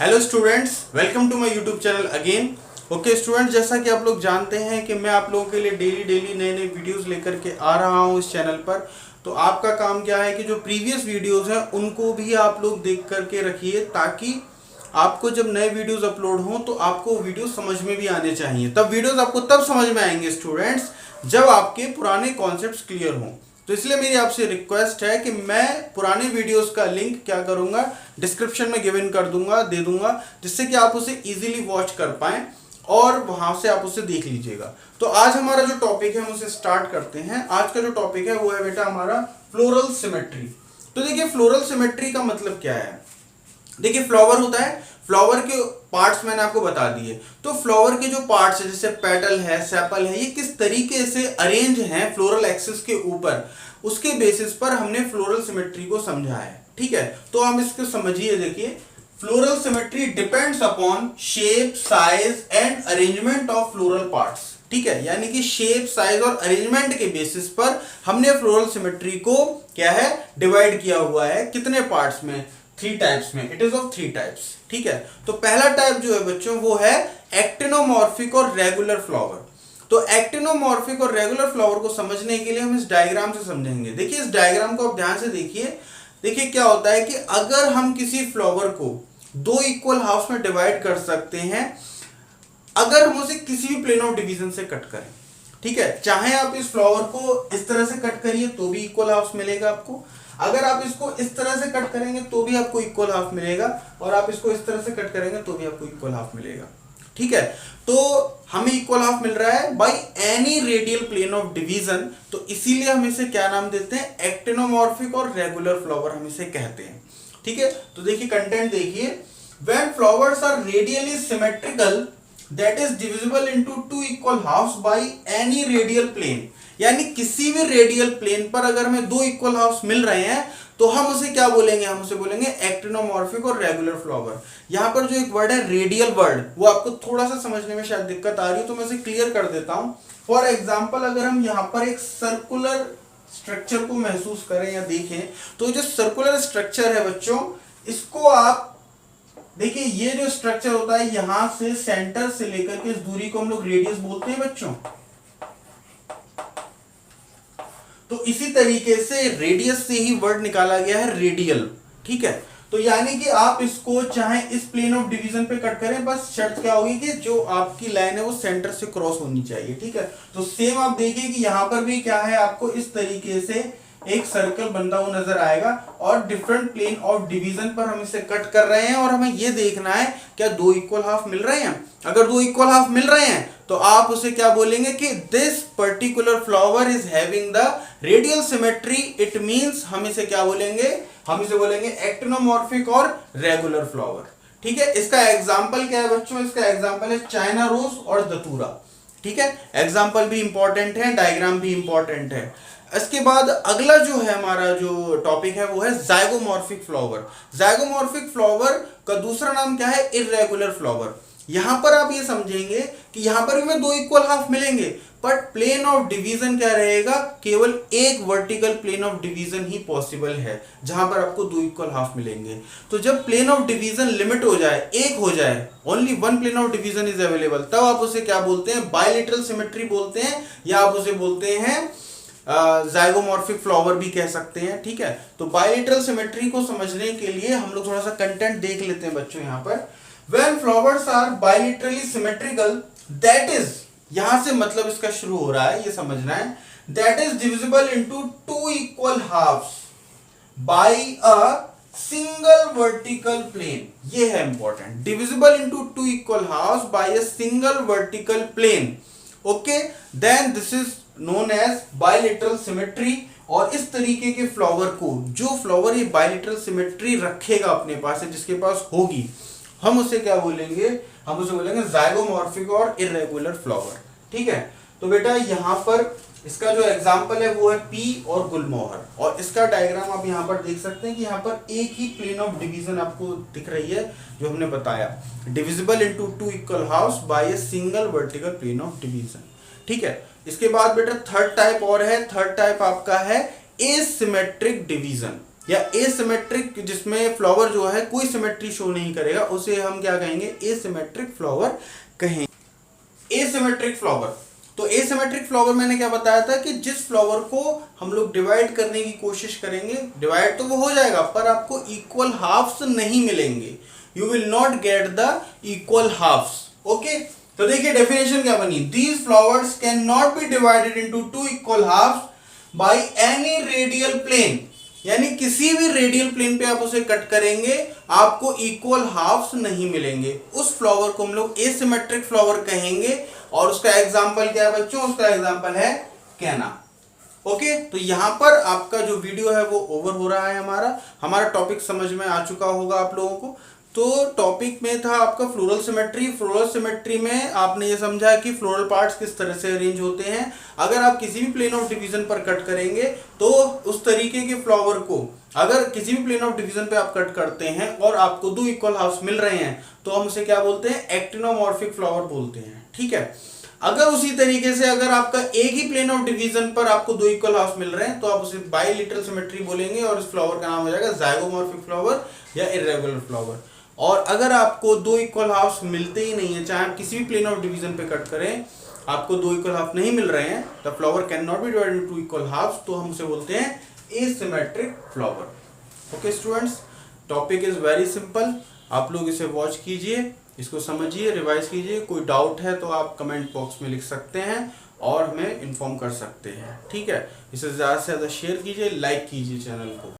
Hello students, welcome to my YouTube channel again. Okay students, जैसा कि आप लोग जानते हैं कि मैं आप लोगों के लिए डेली नए नए वीडियोस लेकर के आ रहा हूं इस चैनल पर। तो आपका काम क्या है कि जो प्रीवियस वीडियोस हैं उनको भी आप लोग देख करके रखिए, ताकि आपको जब नए वीडियोस अपलोड हों तो आपको वीडियो समझ में भी आने चाहिए। तब वीडियोस आपको तब समझ में आएंगे स्टूडेंट्स, जब आपके पुराने कॉन्सेप्ट्स क्लियर हों। तो इसलिए मेरी आपसे रिक्वेस्ट है कि मैं पुराने वीडियोस का लिंक क्या करूंगा, डिस्क्रिप्शन में गिवन कर दूंगा, दे दूंगा, जिससे कि आप उसे इजीली वॉच कर पाएं और वहां से आप उसे देख लीजिएगा। तो आज हमारा जो टॉपिक है हम उसे स्टार्ट करते हैं। आज का जो टॉपिक है वो है बेटा हमारा फ्लोरल सिमेट्री। तो देखिए, फ्लोरल सिमेट्री का मतलब क्या है। देखिए, फ्लावर होता है, फ्लावर के पार्ट्स मैंने आपको बता दिए। तो फ्लावर के जो पार्ट्स है, जैसे पेटल है, सेपल है, ये किस तरीके से अरेंज हैं फ्लोरल एक्सिस के ऊपर, उसके बेसिस पर हमने फ्लोरल सिमेट्री को समझा है। ठीक है, तो हम इसको समझिए। देखिए, floral symmetry depends upon shape, size and arrangement of floral parts. ठीक है, यानी कि शेप, साइज और अरेंजमेंट के बेसिस पर हमने फ्लोरल सिमेट्री को क्या है, डिवाइड किया हुआ है। कितने पार्ट्स में? 3 टाइप्स में। It is of 3 types. ठीक है, तो पहला टाइप जो है बच्चों वो है एक्टिनोमॉर्फिक और रेगुलर फ्लावर। तो एक्टिनोमॉर्फिक और रेगुलर फ्लावर को समझने के लिए हम इस डायग्राम से समझेंगे। देखिए, इस डायग्राम को आप ध्यान से देखिए। देखिए क्या होता है कि अगर हम किसी फ्लावर को 2 इक्वल हाफ्स में डिवाइड कर सकते हैं, अगर हम उसे किसी भी प्लेन ऑफ डिवीजन से कट करें। ठीक है, चाहे आप इस फ्लावर को इस तरह से कट करिए तो भी इक्वल हाफ्स मिलेगा आपको, अगर आप इसको इस तरह से कट करेंगे तो भी आपको इक्वल हाफ मिलेगा, और आप इसको इस तरह से कट करेंगे तो भी आपको इक्वल हाफ मिलेगा। ठीक है, तो हमें इक्वल हाफ मिल रहा है by any radial plane of division. तो इसीलिए हम इसे क्या नाम देते हैं, एक्टिनोमॉर्फिक और रेगुलर फ्लावर हम इसे कहते हैं। ठीक है, तो देखिए कंटेंट देखिए। When flowers are radially symmetrical that is divisible into 2 equal halves by any radial plane, यानी किसी भी रेडियल प्लेन पर अगर हमें 2 इक्वल हाफ्स मिल रहे हैं तो हम उसे क्या बोलेंगे, हम उसे बोलेंगे एक्टिनोमॉर्फिक और रेगुलर फ्लावर। यहां पर जो एक वर्ड है रेडियल वर्ड, वो आपको थोड़ा सा समझने में शायद दिक्कत आ रही है, तो मैं इसे क्लियर कर देता हूं। फॉर एग्जांपल, अगर हम यहां पर एक सर्कुलर स्ट्रक्चर को महसूस करें या देखें, तो जो सर्कुलर स्ट्रक्चर है बच्चों, इसको आप देखिए, ये जो स्ट्रक्चर होता है यहां से सेंटर से लेकर के इस दूरी को हम लोग रेडियस बोलते हैं बच्चों। तो इसी तरीके से रेडियस से ही वर्ड निकाला गया है रेडियल। ठीक है, तो यानी कि आप इसको चाहे इस प्लेन ऑफ डिवीजन पे कट करें, बस शर्त क्या होगी कि जो आपकी लाइन है वो सेंटर से क्रॉस होनी चाहिए। ठीक है, तो सेम आप देखिए कि यहां पर भी क्या है, आपको इस तरीके से एक सर्कल बनता हुआ नजर आएगा, और डिफरेंट प्लेन ऑफ डिवीजन पर हम इसे कट कर रहे हैं, और हमें यह देखना है क्या 2 इक्वल हाफ मिल रहे हैं। अगर 2 इक्वल हाफ मिल रहे हैं तो आप उसे क्या बोलेंगे कि this particular flower is having the radial symmetry. It means हम इसे क्या बोलेंगे, हम इसे बोलेंगे एक्टिनोमॉर्फिक और रेगुलर फ्लावर। ठीक है, इसका एग्जांपल क्या है बच्चों, इसका एग्जांपल है चाइना रोज और दतूरा। ठीक है, एग्जांपल भी इंपॉर्टेंट है, डायग्राम भी इंपॉर्टेंट है। इसके बाद अगला जो है हमारा जो टॉपिक है वो है जाइगोमॉर्फिक फ्लावर। जाइगोमॉर्फिक फ्लावर का दूसरा नाम क्या है, इर्रेगुलर फ्लावर। यहां पर आप ये समझेंगे कि यहां पर भी हमें 2 इक्वल हाफ मिलेंगे, बट प्लेन ऑफ डिवीजन क्या रहेगा, केवल एक वर्टिकल प्लेन ऑफ डिवीजन ही पॉसिबल है जहां पर आपको 2 इक्वल हाफ मिलेंगे। तो जब प्लेन ऑफ डिवीजन लिमिट हो जाए, एक हो जाए, only 1 plane of division is available, तब आप उसे क्या बोलते हैं, बायलेटरल सिमेट्री बोलते हैं, या आप उसे बोलते हैं जाइगोमॉर्फिक फ्लावर भी कह सकते हैं। ठीक है, तो बायलेटरल सिमेट्री को समझने के लिए हम लोग थोड़ा सा कंटेंट देख लेते हैं बच्चों। यहां पर when flowers are bilaterally symmetrical, that is, यहां से मतलब इसका शुरू हो रहा है, ये समझना है, that is divisible into 2 equal halves by a single vertical plane। ये है important, divisible into 2 equal halves by a single vertical plane। okay, then this is known as bilateral symmetry। और इस तरीके के फ्लावर को, जो फ्लावर ये bilateral symmetry रखेगा अपने पास है, जिसके पास होगी, हम उसे क्या बोलेंगे, हम उसे बोलेंगे जाइगोमॉर्फिक और इर्रेगुलर फ्लावर। ठीक है, तो बेटा यहां पर इसका जो एग्जांपल है वो है पी और गुलमोहर, और इसका डायग्राम आप यहां पर देख सकते हैं कि यहां पर एक ही प्लेन ऑफ डिवीजन आपको दिख रही है, जो हमने बताया, divisible into 2 equal halves by a single vertical plane of division. ठीक है, इसके बाद बेटा थर्ड टाइप और है, थर्ड टाइप आपका है एसिमेट्रिक डिवीजन। या एसिमेट्रिक जिसमें फ्लावर जो है कोई सिमेट्री शो नहीं करेगा, उसे हम क्या कहेंगे, एसिमेट्रिक फ्लावर कहेंगे। एसिमेट्रिक फ्लावर, तो एसिमेट्रिक फ्लावर मैंने क्या बताया था कि जिस फ्लावर को हम लोग डिवाइड करने की कोशिश करेंगे, डिवाइड तो वो हो जाएगा पर आपको इक्वल हाफ्स नहीं मिलेंगे, you will not get the equal halves. Okay, तो देखिए डेफिनेशन क्या बनी, these flowers can not be divided into two equal halves by any radial plane, यानी किसी भी रेडियल प्लेन पे आप उसे कट करेंगे आपको इक्वल हाफ्स नहीं मिलेंगे, उस फ्लावर को हम लोग एसिमेट्रिक फ्लावर कहेंगे। और उसका एग्जांपल क्या है बच्चों, उसका एग्जांपल है कैना। ओके, तो यहां पर आपका जो वीडियो है वो ओवर हो रहा है, हमारा टॉपिक समझ में आ चुका होगा आप लोगों को। तो टॉपिक में था आपका फ्लोरल सिमेट्री। फ्लोरल सिमेट्री में आपने ये समझा कि फ्लोरल पार्ट्स किस तरह से अरेंज होते हैं। अगर आप किसी भी प्लेन ऑफ डिवीजन पर कट करेंगे तो उस तरीके के फ्लावर को अगर किसी भी प्लेन ऑफ डिवीजन पे आप कट करते हैं और आपको दो इक्वल हाफ्स मिल रहे हैं तो हम उसे क्या बोलते हैं, एक्टिनोमॉर्फिक फ्लावर बोलते हैं। ठीक है, अगर उसी तरीके से अगर आपका एक ही प्लेन ऑफ डिवीजन पर आपको दो इक्वल हाफ्स मिल रहे हैं तो आप उसे बाइलेटरल सिमेट्री बोलेंगे और इस फ्लावर का नाम हो जाएगा जाइगोमॉर्फिक फ्लावर या इर्रेगुलर फ्लावर। और अगर आपको दो इक्वल हाफ्स मिलते ही नहीं है, चाहे आप किसी भी प्लेन ऑफ डिवीजन पे कट करें, आपको दो इक्वल हाफ नहीं मिल रहे हैं, the flower can not be divided into equal halves, तो हम उसे बोलते हैं asymmetric flower. Okay students, topic is very simple, आप लोग इसे वॉच कीजिए, इसको समझिए, रिवाइज कीजिए। कोई डाउट है तो आप कमेंट बॉक्स में लिख सकते हैं और हमें इन्फॉर्म कर सकते हैं। ठीक है, इसे ज़्यादा से ज़्यादा शेयर कीजिए, लाइक कीजिए चैनल को।